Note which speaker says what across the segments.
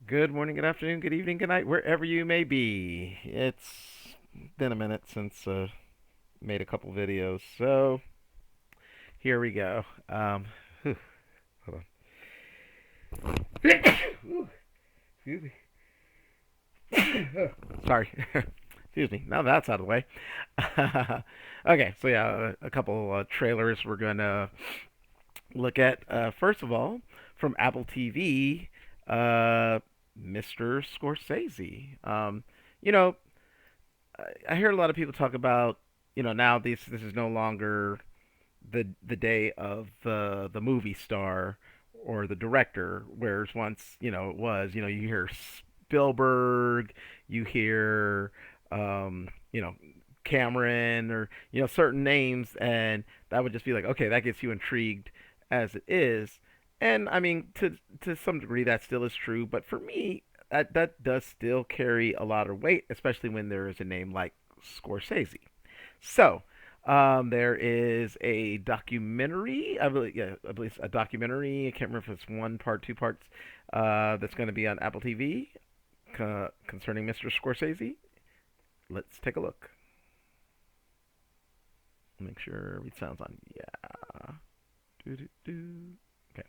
Speaker 1: Good morning, good afternoon, good evening, good night, wherever you may be. It's been a minute since made a couple videos, so here we go. Whew, hold on. Ooh, excuse me. Sorry. Excuse me. Now that's out of the way. Okay, so yeah, a couple trailers we're gonna look at. First of all, from Apple TV, uh, Mr. Scorsese. You know, I hear a lot of people talk about, now this is no longer the day of the movie star or the director, whereas once, it was, you hear Spielberg, you hear, you know, Cameron, or certain names, and that would just be like, okay, that gets you intrigued as it is. And I mean, to some degree, that still is true. But for me, that does still carry a lot of weight, especially when there is a name like Scorsese. So, there is a documentary. I believe it's a documentary. I can't remember if it's one part, two parts. That's going to be on Apple TV concerning Mr. Scorsese. Let's take a look. Make sure it sounds on. Yeah. Do. Okay.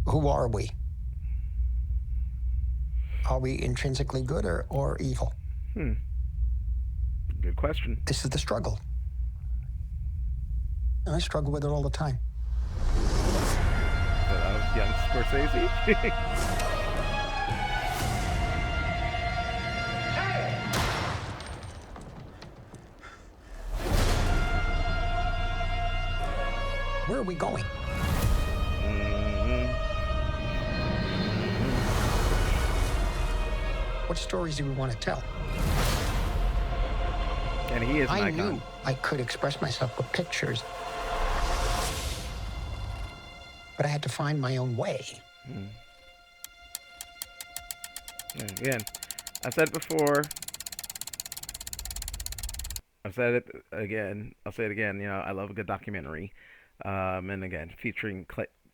Speaker 2: Who are we? Are we intrinsically good or evil?
Speaker 1: Hmm. Good question.
Speaker 2: This is the struggle. I struggle with it all the time.
Speaker 1: So that was young Scorsese.
Speaker 2: Where are we going?
Speaker 1: hmm
Speaker 2: What stories do we want to tell?
Speaker 1: And he is an
Speaker 2: I
Speaker 1: icon.
Speaker 2: knew I could express myself with pictures, but I had to find my own way.
Speaker 1: Mm. Again, I've said it before. I've said it again. I'll say it again. I love a good documentary. And again, featuring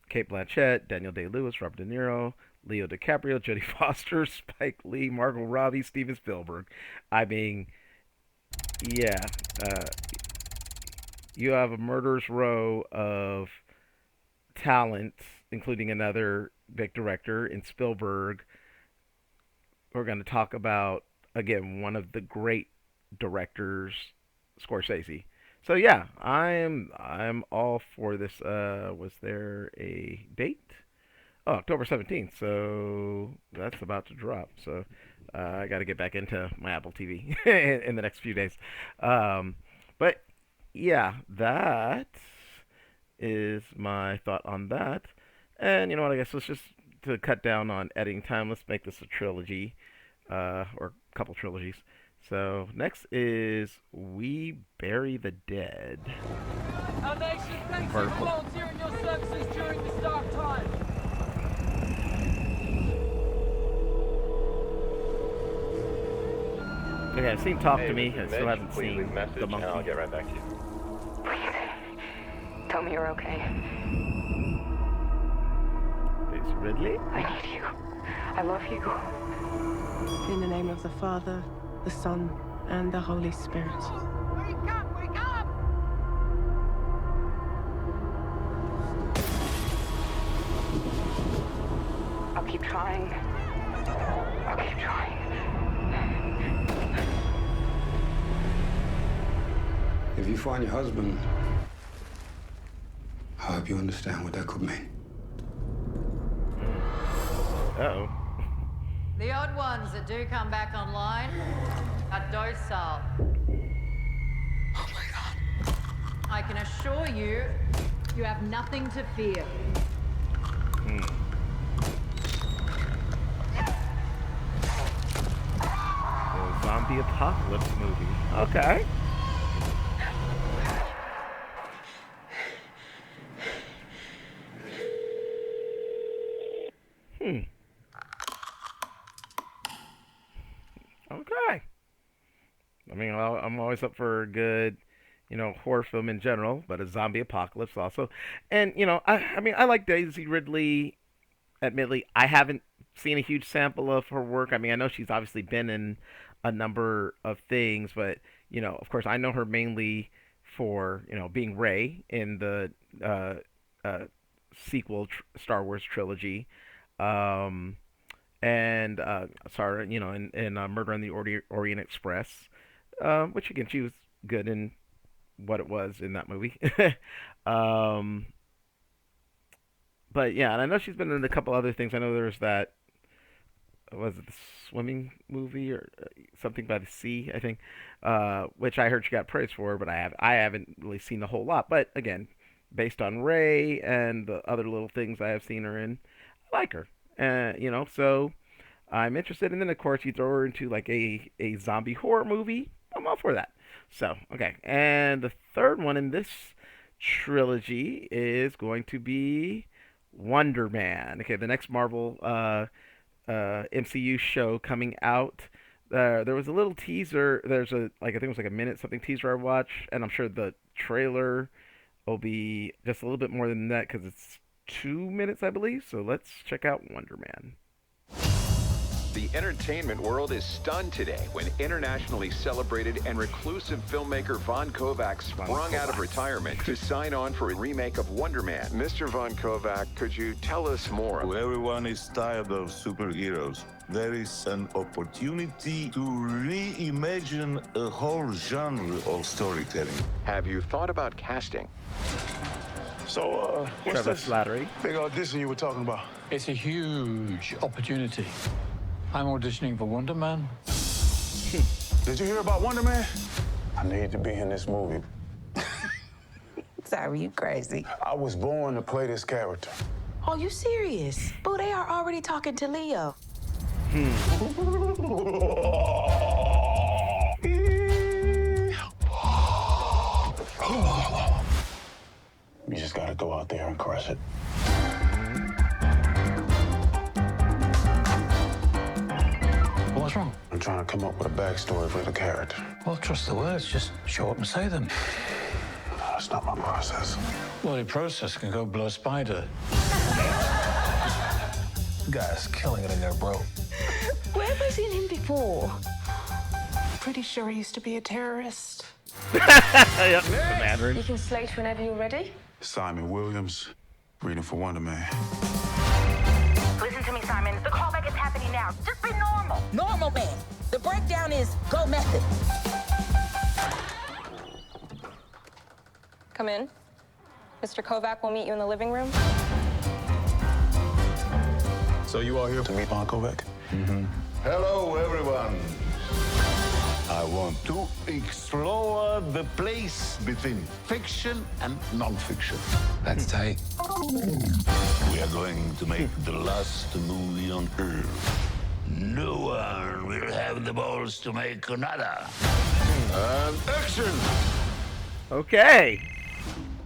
Speaker 1: Kate Blanchett, Daniel Day-Lewis, Robert De Niro, Leo DiCaprio, Jodie Foster, Spike Lee, Margot Robbie, Steven Spielberg. I mean, yeah, uh, you have a murderer's row of talent, including another big director in Spielberg. We're going to talk about, again, one of the great directors, Scorsese. So yeah, I'm all for this. Was there a date? Oh, October 17th. So that's about to drop. So I got to get back into my Apple TV in the next few days. But yeah, that is my thought on that. And you know what? I guess let's just to cut down on editing time. Let's make this a trilogy, or a couple trilogies. So next is We Bury the Dead.
Speaker 3: Our nation thanks you for
Speaker 1: Vertical.
Speaker 3: volunteering your services during this dark time.
Speaker 1: Okay, I've seen Talk
Speaker 4: Hey,
Speaker 1: to
Speaker 4: this
Speaker 1: Me. I
Speaker 4: is
Speaker 1: still
Speaker 4: Mitch.
Speaker 1: haven't
Speaker 4: Please leave a
Speaker 1: seen
Speaker 4: message
Speaker 1: The
Speaker 4: and I'll
Speaker 1: Monkey.
Speaker 4: get right back to you.
Speaker 5: Please, tell me you're okay.
Speaker 1: Is Ridley?
Speaker 5: I need you. I love you.
Speaker 6: In the name of the Father, the Son, and the Holy Spirit.
Speaker 3: Wake up! Wake up!
Speaker 5: I'll keep trying. I'll keep trying.
Speaker 7: If you find your husband, I hope you understand what that could mean.
Speaker 1: Uh-oh.
Speaker 8: The odd ones that do come back online are docile.
Speaker 2: Oh my God.
Speaker 8: I can assure you, you have nothing to fear.
Speaker 1: A zombie apocalypse movie. Okay. Hmm. Okay. I mean, I'm always up for a good, horror film in general, but a zombie apocalypse also. And I mean, I like Daisy Ridley. Admittedly, I haven't seen a huge sample of her work. I mean, I know she's obviously been in a number of things, but of course, I know her mainly for being Rey in the uh, uh, sequel Star Wars trilogy, um, and sorry, in Murder on the Orient Express, which again she was good in what it was in that movie. um, but yeah, and I know she's been in a couple other things. I know there's that was it the swimming movie or something by the sea, I think, which I heard she got praised for, but I haven't really seen a whole lot. But again, based on Ray and the other little things I have seen her in, I like her. So I'm interested. And then of course you throw her into like a zombie horror movie. I'm all for that. So okay, and the third one in this trilogy is going to be Wonder Man. Okay, the next Marvel MCU show coming out. There was a little teaser. There's a like I think it was like a minute something teaser I watched, and I'm sure the trailer will be just a little bit more than that because it's 2 minutes, I believe. So let's check out Wonder Man.
Speaker 4: The entertainment world is stunned today when internationally celebrated and reclusive filmmaker Von Kovac sprung out of retirement to sign on for a remake of Wonder Man. Mr. Von Kovac, could you tell us more?
Speaker 9: Everyone is tired of superheroes. There is an opportunity to reimagine a whole genre of storytelling.
Speaker 4: Have you thought about casting?
Speaker 10: So, what's
Speaker 1: Trevor
Speaker 10: this
Speaker 1: Slattery.
Speaker 10: big audition you were talking about?
Speaker 11: It's a huge opportunity. I'm auditioning for Wonder Man.
Speaker 10: Did you hear about Wonder Man? I need to be in this movie.
Speaker 12: Sorry, you crazy.
Speaker 10: I was born to play this character.
Speaker 12: Are you serious? Boo, they are already talking to Leo.
Speaker 10: You just gotta go out there and crush it.
Speaker 11: What's wrong?
Speaker 10: I'm trying to come up with a backstory for the character.
Speaker 11: Well, trust the words. Just show up and say them.
Speaker 10: That's not my process.
Speaker 11: Well, your process can go blow a spider.
Speaker 10: Guy's killing it in there, bro.
Speaker 12: Where have I seen him before?
Speaker 6: Pretty sure he used to be a terrorist.
Speaker 1: Yep, the Mandarin.
Speaker 6: You can slate whenever you're ready.
Speaker 10: Simon Williams, reading for Wonder Man.
Speaker 5: Listen to me, Simon. The callback is happening now. Just be normal.
Speaker 12: Normal man. The breakdown is go method.
Speaker 13: Come in. Mr. Kovac will meet you in the living room.
Speaker 10: So you are here to meet Von Kovac?
Speaker 9: Mm-hmm. Hello, everyone. I want to explore the place between fiction and non-fiction.
Speaker 11: That's tight.
Speaker 9: We are going to make the last movie on Earth. No one will have the balls to make another. And action!
Speaker 1: Okay.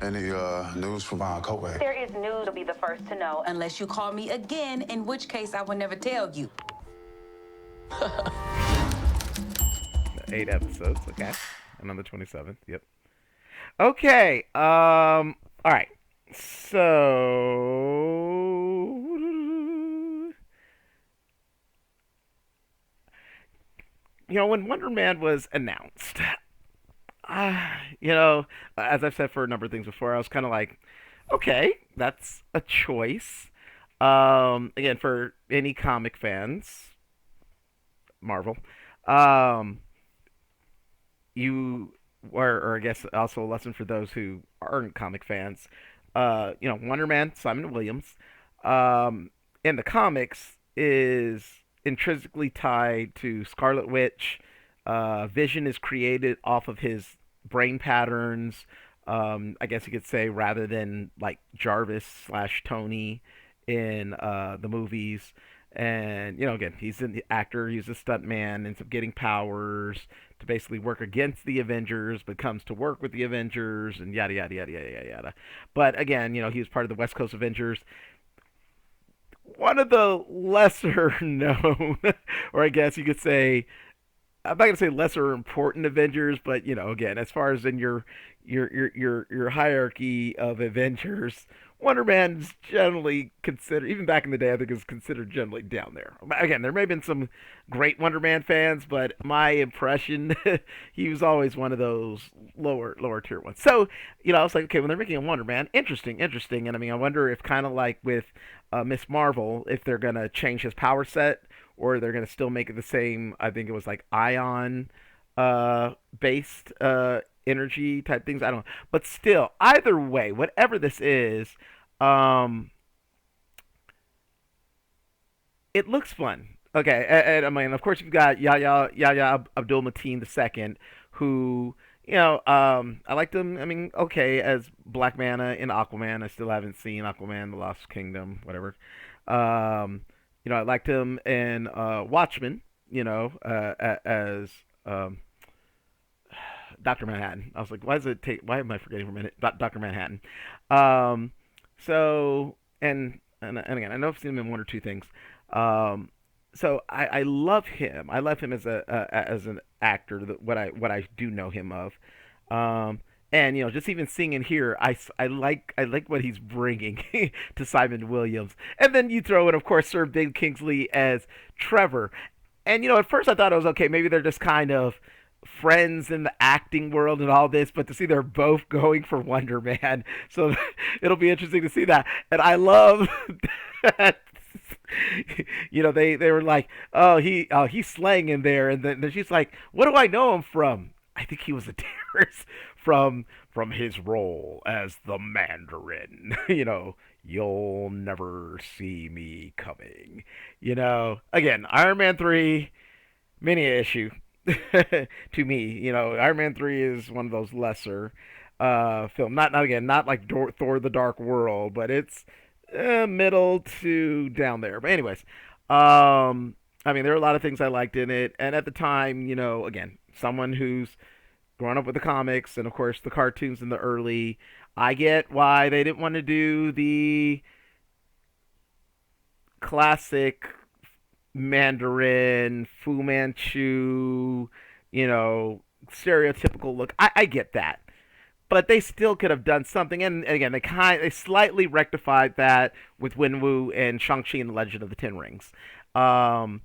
Speaker 10: Any news from Von Kovac?
Speaker 5: There is news you'll be the first to know.
Speaker 12: Unless you call me again, in which case I will never tell you.
Speaker 1: 8 episodes. Okay. And on the 27th. Yep. Okay. All right. So. When Wonder Man was announced, as I've said for a number of things before, I was kind of like, okay, that's a choice. Again, for any comic fans, Marvel, or I guess also a lesson for those who aren't comic fans. Wonder Man, Simon Williams, in the comics is intrinsically tied to Scarlet Witch. Vision is created off of his brain patterns. I guess you could say rather than like Jarvis / Tony in the movies. And again, he's an actor. He's a stuntman. Ends up getting powers to basically work against the Avengers, but comes to work with the Avengers, and yada yada yada yada yada. But again, he was part of the West Coast Avengers. One of the lesser known, or I guess you could say, I'm not gonna say lesser important Avengers, but again, as far as in your hierarchy of Avengers, Wonder Man's generally considered, even back in the day, I think is considered generally down there. Again, there may have been some great Wonder Man fans, but my impression, he was always one of those lower tier ones. So, I was like, okay, when they're making a Wonder Man, interesting, and I mean, I wonder if kind of like with Miss Marvel, if they're gonna change his power set or they're gonna still make it the same. I think it was like ion based energy type things. I don't know, but still, either way, whatever this is, um, it looks fun. Okay, and I mean, of course, you've got Yahya Abdul Mateen II, who I liked him. I mean, okay, as Black Manta in Aquaman. I still haven't seen Aquaman: The Lost Kingdom, whatever. Um, I liked him in Watchmen. As Doctor Manhattan. I was like, why does it take? Why am I forgetting for a minute? Doctor Manhattan. Um, so and again, I know I've seen him in one or two things. Um, so I love him. I love him as as an actor. What I do know him of. And just even seeing in here, I like what he's bringing to Simon Williams, and then you throw in, of course, Sir Ben Kingsley as Trevor, and at first I thought it was okay, maybe they're just kind of friends in the acting world and all this, but to see they're both going for Wonder Man, so it'll be interesting to see that. And I love that. They were like, he's slaying in there, and then she's like, what do I know him from? I think he was a terrorist from his role as the Mandarin. You'll never see me coming. Again, Iron Man 3 mini issue to me. Iron Man 3 is one of those lesser film. Not again, not like Thor: The Dark World, but it's middle to down there. But anyways, I mean, there are a lot of things I liked in it, and at the time, again, someone who's grown up with the comics and of course the cartoons in the early, I get why they didn't want to do the classic Mandarin, Fu Manchu, stereotypical look. I get that. But they still could have done something, and again, they slightly rectified that with Wenwu and Shang-Chi and the Legend of the Ten Rings. Um,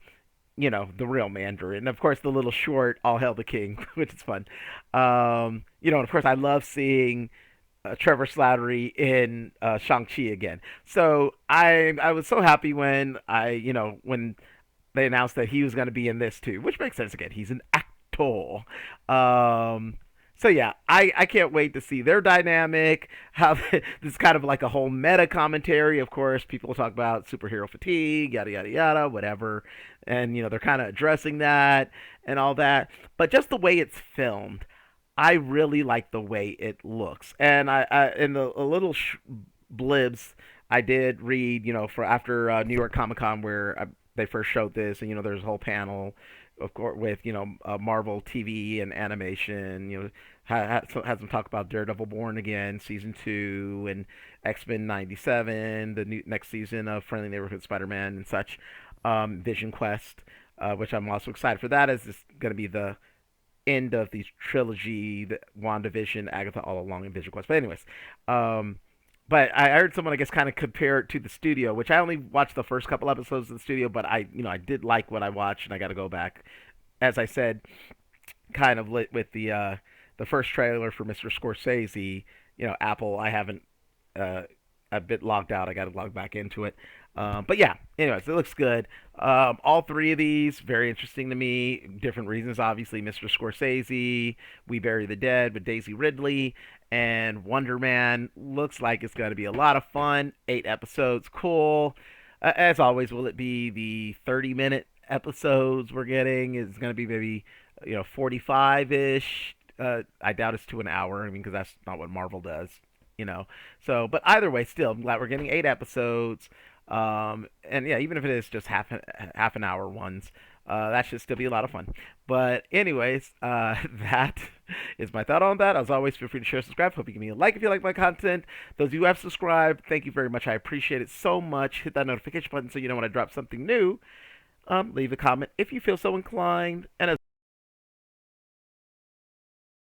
Speaker 1: the real Mandarin. And of course, the little short, All Hail the King, which is fun. And of course, I love seeing Trevor Slattery in Shang-Chi again. So I was so happy when when they announced that he was going to be in this too, which makes sense again. He's an actor. So yeah, I can't wait to see their dynamic. How this is kind of like a whole meta commentary. Of course, people talk about superhero fatigue, yada yada yada, whatever, and they're kind of addressing that and all that. But just the way it's filmed, I really like the way it looks. And I in the a little blibs I did read, for after New York Comic Con where they first showed this, and there's a whole panel of course, with Marvel TV and animation. Has them talk about Daredevil Born Again season 2 and X-Men 97, the next season of Friendly Neighborhood Spider-Man and such. Vision Quest, which I'm also excited for. That is just going to be the end of the trilogy, the WandaVision, Agatha All Along, and Vision Quest. But anyways, but I heard someone, I guess, kind of compare it to the studio, which I only watched the first couple episodes of the studio, but I did like what I watched, and I got to go back. As I said, kind of lit with the first trailer for Mr. Scorsese. Apple, I haven't a bit logged out. I got to log back into it. But yeah, anyways, it looks good. All three of these very interesting to me. Different reasons, obviously. Mr. Scorsese, We Bury the Dead with Daisy Ridley, and Wonder Man looks like it's going to be a lot of fun. 8 episodes, cool. As always, will it be the 30-minute episodes we're getting? Is going to be maybe 45-ish. I doubt it's to an hour. I mean, because that's not what Marvel does. So, but either way, still, I'm glad we're getting 8 episodes. And yeah, even if it is just half an hour ones, that should still be a lot of fun. But anyways, that is my thought on that. As always, feel free to share, subscribe. Hope you give me a like if you like my content. Those of you who have subscribed, thank you very much. I appreciate it so much. Hit that notification button so you know when I drop something new. Leave a comment if you feel so inclined. And as